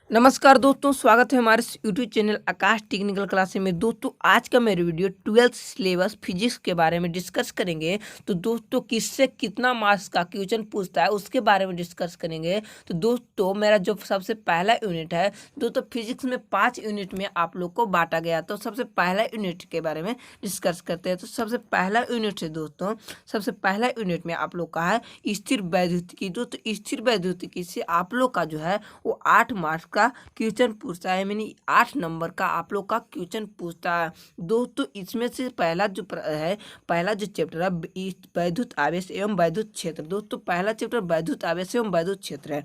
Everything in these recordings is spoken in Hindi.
नमस्कार दोस्तों, स्वागत है हमारे इस यूट्यूब चैनल आकाश टेक्निकल क्लासेस में। दोस्तों आज का मेरा वीडियो 12th सिलेबस फिजिक्स के बारे में डिस्कस करेंगे। तो दोस्तों किससे कितना मार्क्स का क्वेश्चन पूछता है उसके बारे में डिस्कस करेंगे। तो दोस्तों मेरा जो सबसे पहला यूनिट है, दोस्तों फिजिक्स में 5 यूनिट में आप लोग को बांटा गया। तो सबसे पहला यूनिट के बारे में डिस्कस करते हैं। तो सबसे पहला यूनिट है दोस्तों, सबसे पहला यूनिट में आप लोग का है स्थिर वैद्युतिकी। दोस्तों स्थिर वैद्युतिकी से आप लोग का जो है वो 8 मार्क्स का क्वेश्चन पूछता है, यानी 8 नंबर का आप लोग का क्वेश्चन पूछता है। दोस्तों इसमें से पहला जो चैप्टर है वैद्युत आवेश एवं वैद्युत क्षेत्र। दोस्तों पहला चैप्टर वैद्युत आवेश एवं वैद्युत क्षेत्र है।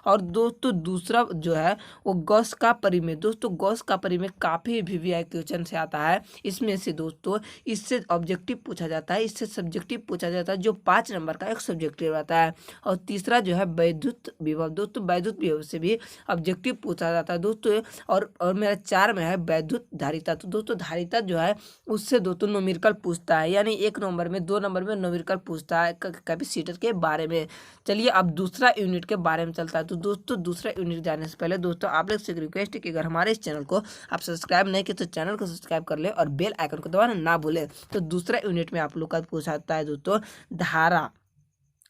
और दोस्तों दूसरा जो है वो गॉस का परिमेय। दोस्तों गॉस का परिमेय काफ़ी वीवीआई क्वेश्चन से आता है। इसमें से दोस्तों इससे ऑब्जेक्टिव पूछा जाता है, इससे सब्जेक्टिव पूछा जाता है, जो 5 नंबर का एक सब्जेक्टिव रहता है। और तीसरा जो है वैद्युत विभव। दोस्तों वैद्युत विभव से भी ऑब्जेक्टिव पूछा जाता है दोस्तों। और मेरा 4 में है वैद्युत धारिता। तो दोस्तों धारिता जो है उससे दोस्तों न्यूमेरिकल पूछता है, यानी 1 नंबर में 2 नंबर में न्यूमेरिकल पूछता है कैपेसिटर के बारे में। चलिए अब दूसरा यूनिट के बारे में चलता है। तो दोस्तों दूसरा यूनिट जाने से पहले दोस्तों आप लोग से एक रिक्वेस्ट है कि अगर हमारे इस चैनल को आप सब्सक्राइब नहीं किए तो चैनल को सब्सक्राइब कर ले और बेल आइकन को दबाना ना भूले। तो दूसरा यूनिट में आप लोग का पूछा जाता है दोस्तों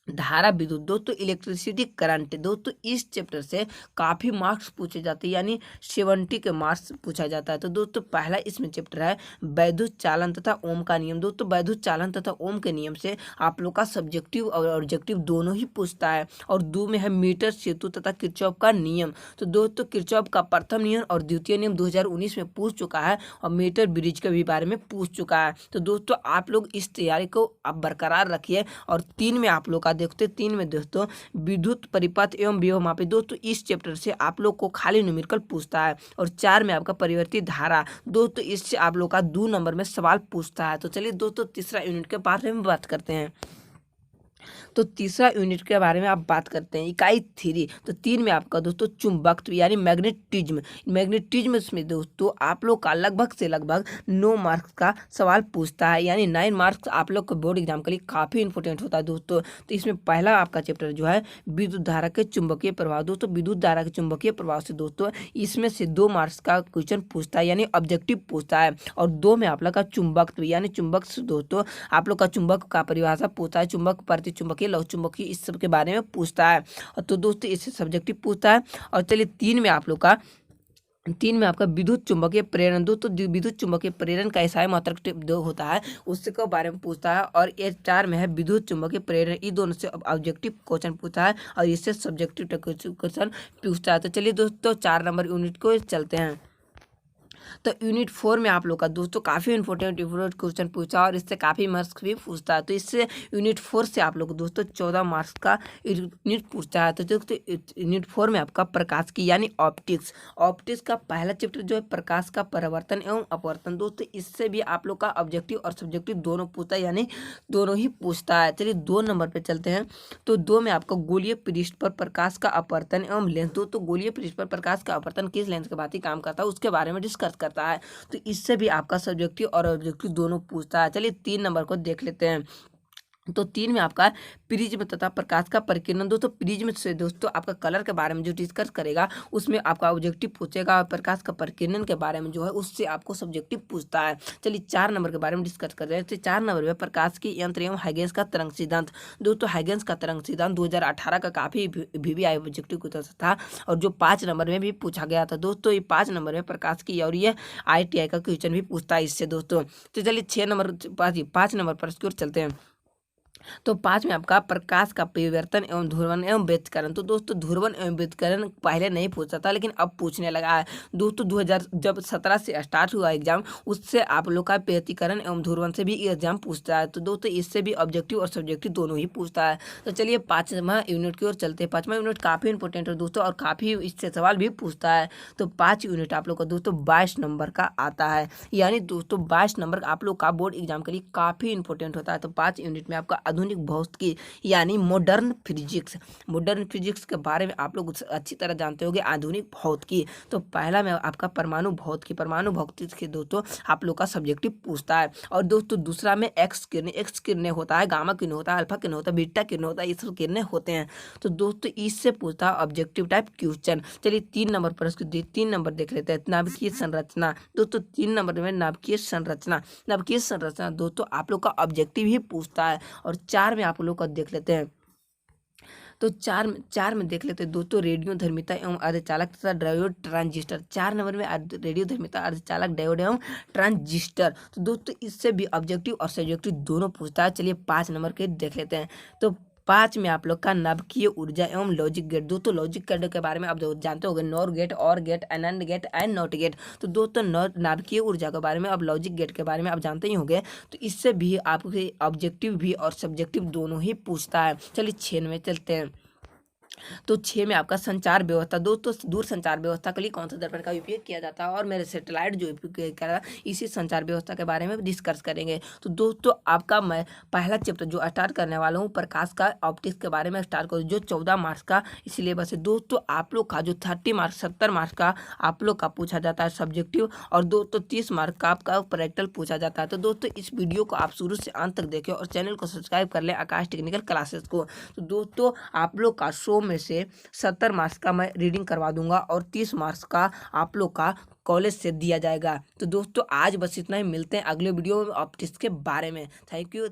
धारा विद्युत। दोस्तों इलेक्ट्रिसिटी करंट। दोस्तों इस चैप्टर से काफ़ी मार्क्स पूछे जाते हैं, यानी 70 के मार्क्स पूछा जाता है। तो दोस्तों पहला इसमें चैप्टर है वैद्युत चालन तथा ओम का नियम। दोस्तों वैद्युत चालन तथा ओम के नियम से आप लोग का सब्जेक्टिव और ऑब्जेक्टिव दोनों ही पूछता है। और 2 में है मीटर सेतु तथा किरचॉफ का नियम। तो दोस्तों किरचॉफ का प्रथम नियम और द्वितीय नियम 2019 में पूछ चुका है, और मीटर ब्रिज के भी बारे में पूछ चुका है। तो दोस्तों आप लोग इस तैयारी को आप बरकरार रखिए। और 3 में आप लोग का देखते 3 में दोस्तों विद्युत परिपथ एवं विभव मापी। दोस्तों इस चैप्टर से आप लोग को खाली न्यूमेरिकल पूछता है। और 4 में आपका परिवर्तित धारा। दोस्तों इससे आप लोग का 2 नंबर में सवाल पूछता है। तो चलिए दोस्तों तीसरा यूनिट के बारे में बात करते हैं। तो तीसरा यूनिट के बारे में आप बात करते हैं इकाई 3। तो 3 में आपका दोस्तों चुंबकत्व यानी मैग्नेटिज्म। मैग्नेटिज्म में दोस्तों आप लोग का लगभग से लगभग 9 मार्क्स का सवाल पूछता है, यानी 9 मार्क्स आप लोग को बोर्ड एग्जाम के लिए काफ़ी इंपॉर्टेंट होता है दोस्तों। तो इसमें पहला आपका चैप्टर जो है विद्युत धारा के चुंबकीय प्रभाव। दोस्तों विद्युत धारा के चुंबकीय प्रभाव से दोस्तों इसमें से 2 मार्क्स का क्वेश्चन पूछता है, यानी ऑब्जेक्टिव पूछता है। और 2 में आप लोग का चुंबकत्व यानी चुंबक से दोस्तों आप लोग का चुंबक का परिभाषा पूछता है, चुंबक प्रति चुंबकीय लौह चुंबकीय इस सब के बारे में पूछता है। और तो दोस्तों इससे सब्जेक्टिव पूछता है। और चलिए 3 में आप लोग का 3 में आपका विद्युत चुंबकीय प्रेरण। दोस्तों विद्युत चुंबकीय प्रेरण का ऐसा मात्रक जो होता है उससे के बारे में पूछता है। और ये 4 में है विद्युत चुंबकीय प्रेरण। ये दोनों से ऑब्जेक्टिव क्वेश्चन पूछता है और इससे सब्जेक्टिव क्वेश्चन पूछता है। तो चलिए दोस्तों 4 नंबर यूनिट को चलते हैं। तो यूनिट 4 में आप लोग का दोस्तों काफ़ी इंपॉर्टेंट क्वेश्चन पूछा और इससे काफ़ी मार्क्स भी पूछता है। तो इससे यूनिट 4 से आप लोग दोस्तों 14 मार्क्स का यूनिट पूछता है। तो दोस्तों यूनिट 4 में आपका प्रकाश की यानी ऑप्टिक्स। ऑप्टिक्स का पहला चैप्टर जो है प्रकाश का परावर्तन एवं अपवर्तन। दोस्तों इससे भी आप लोग का ऑब्जेक्टिव और सब्जेक्टिव दोनों पूछता है, यानी दोनों ही पूछता है। चलिए 2 नंबर पर चलते हैं। तो 2 में आपका गोलीय पृष्ठ पर प्रकाश का अपवर्तन एवं लेंस। दोस्तों गोलीय पृष्ठ पर प्रकाश का अपवर्तन किस लेंस के भांति काम करता है उसके बारे में डिस्कस करता है। तो इससे भी आपका सब्जेक्टिव और ऑब्जेक्टिव दोनों पूछता है। चलिए 3 नंबर को देख लेते हैं। तो 3 में आपका प्रिज्म तथा प्रकाश का परिकीर्णन। दोस्तों प्रिज्म से दोस्तों आपका कलर के बारे में जो डिस्कस करेगा उसमें आपका ऑब्जेक्टिव पूछेगा, और प्रकाश का परिकीर्णन के बारे में जो है उससे आपको सब्जेक्टिव पूछता है। चलिए 4 नंबर के बारे में डिस्कस कर रहे हैं। तो 4 नंबर में प्रकाश की यंत्र एवं हाइगेंस का तरंग सिद्धांत। दोस्तों हाइगेंस का तरंग सिद्धांत 2018 का काफ़ी वीवीआई ऑब्जेक्टिव क्वेश्चन था, और जो 5 नंबर में भी पूछा गया था दोस्तों। ये 5 नंबर में प्रकाश की और ये ITI का क्वेश्चन भी पूछता है इससे दोस्तों। तो चलिए 6 नंबर 5 नंबर पर इसकी ओर चलते हैं। तो 5 में आपका प्रकाश का परिवर्तन एवं ध्रुवण एवं व्यतिकरण। तो दोस्तों ध्रुवण एवं व्यतिकरण पहले नहीं पूछता था, लेकिन अब पूछने लगा है दोस्तों। 2017 से स्टार्ट हुआ एग्जाम, उससे आप लोग का व्यतिकरण एवं ध्रुवण से भी एग्जाम पूछता है। तो दोस्तों इससे भी ऑब्जेक्टिव और सब्जेक्टिव दोनों ही पूछता है। तो चलिए 5वां यूनिट की ओर चलते हैं। 5वां यूनिट काफ़ी इंपॉर्टेंट है दोस्तों, और काफ़ी इससे सवाल भी पूछता है। तो 5 यूनिट आप लोग का दोस्तों 22 नंबर का आता है, यानी दोस्तों 22 नंबर आप लोग का बोर्ड एग्जाम के लिए काफ़ी इंपॉर्टेंट होता है। तो 5 यूनिट में आपका आधुनिक भौतिकी यानी मॉडर्न फिजिक्स। मॉडर्न फिजिक्स के बारे में आप लोग अच्छी तरह जानते होंगे। आधुनिक भौतिकी, तो पहला में आपका परमाणु भौतिकी। परमाणु भौतिकी के दोस्तों आप लोग का सब्जेक्टिव पूछता है। और दोस्तों दूसरा में एक्स किरणें होता है, गामा किरण होता है, अल्फा किरण होता है, बीटा किरण होता है, ये सब किरणें होते हैं। तो दोस्तों इससे पूछता है ऑब्जेक्टिव टाइप क्वेश्चन। चलिए 3 नंबर पर इसको 3 नंबर देख लेते हैं। नाभिकीय संरचना, दोस्तों 3 नंबर में नाभिकीय संरचना। नाभिकीय संरचना दोस्तों आप लोग का ऑब्जेक्टिव ही पूछता है। और 4 में आप लोग का देख लेते हैं। तो चार में देख लेते हैं दोस्तों रेडियो धर्मिता एवं अर्धचालक तथा डायोड ट्रांजिस्टर। 4 नंबर में रेडियो धर्मिता, अर्धचालक, डायोड एवं ट्रांजिस्टर। तो दोस्तों इससे भी ऑब्जेक्टिव और सब्जेक्टिव दोनों पूछता है। चलिए 5 नंबर के देख लेते हैं। तो 5 में आप लोग का नाभिकीय ऊर्जा एवं लॉजिक गेट। दोस्तों लॉजिक गेट के बारे में आप जानते होंगे, nor gate, or gate, nand gate and not gate. तो दोस्तों नाभिकीय ऊर्जा के बारे में, अब लॉजिक गेट के बारे में आप जानते ही होंगे। तो इससे भी आपके ऑब्जेक्टिव भी और सब्जेक्टिव दोनों ही पूछता है। चलिए 6 में चलते हैं। तो 6 में आपका संचार व्यवस्था। दोस्तों दूर संचार व्यवस्था के लिए कौन सा दर्पण का उपयोग किया जाता है और मेरे सैटेलाइट जो उपयोग किया जाता है, इसी संचार व्यवस्था के बारे में डिस्कस करेंगे। तो दोस्तों आपका मैं पहला चैप्टर जो स्टार्ट करने वाला हूँ प्रकाश का ऑप्टिक्स के बारे में स्टार्ट करूँ, जो 14 मार्क्स का सिलेबस है। दोस्तों आप लोग का जो 30 मार्क्स 70 मार्क्स का आप लोग का पूछा जाता है सब्जेक्टिव, और दोस्तों 30 मार्क का आपका प्रैक्टिकल पूछा जाता है। तो दोस्तों इस वीडियो को आप शुरू से अंत तक देखें और चैनल को सब्सक्राइब कर लें आकाश टेक्निकल क्लासेस को। तो दोस्तों आप लोग का 100 में से 70 मार्क्स का मैं रीडिंग करवा दूंगा और 30 मार्क्स का आप लोग का कॉलेज से दिया जाएगा। तो दोस्तों आज बस इतना ही, मिलते हैं अगले वीडियो में ऑप्टिक्स के बारे में। Thank you.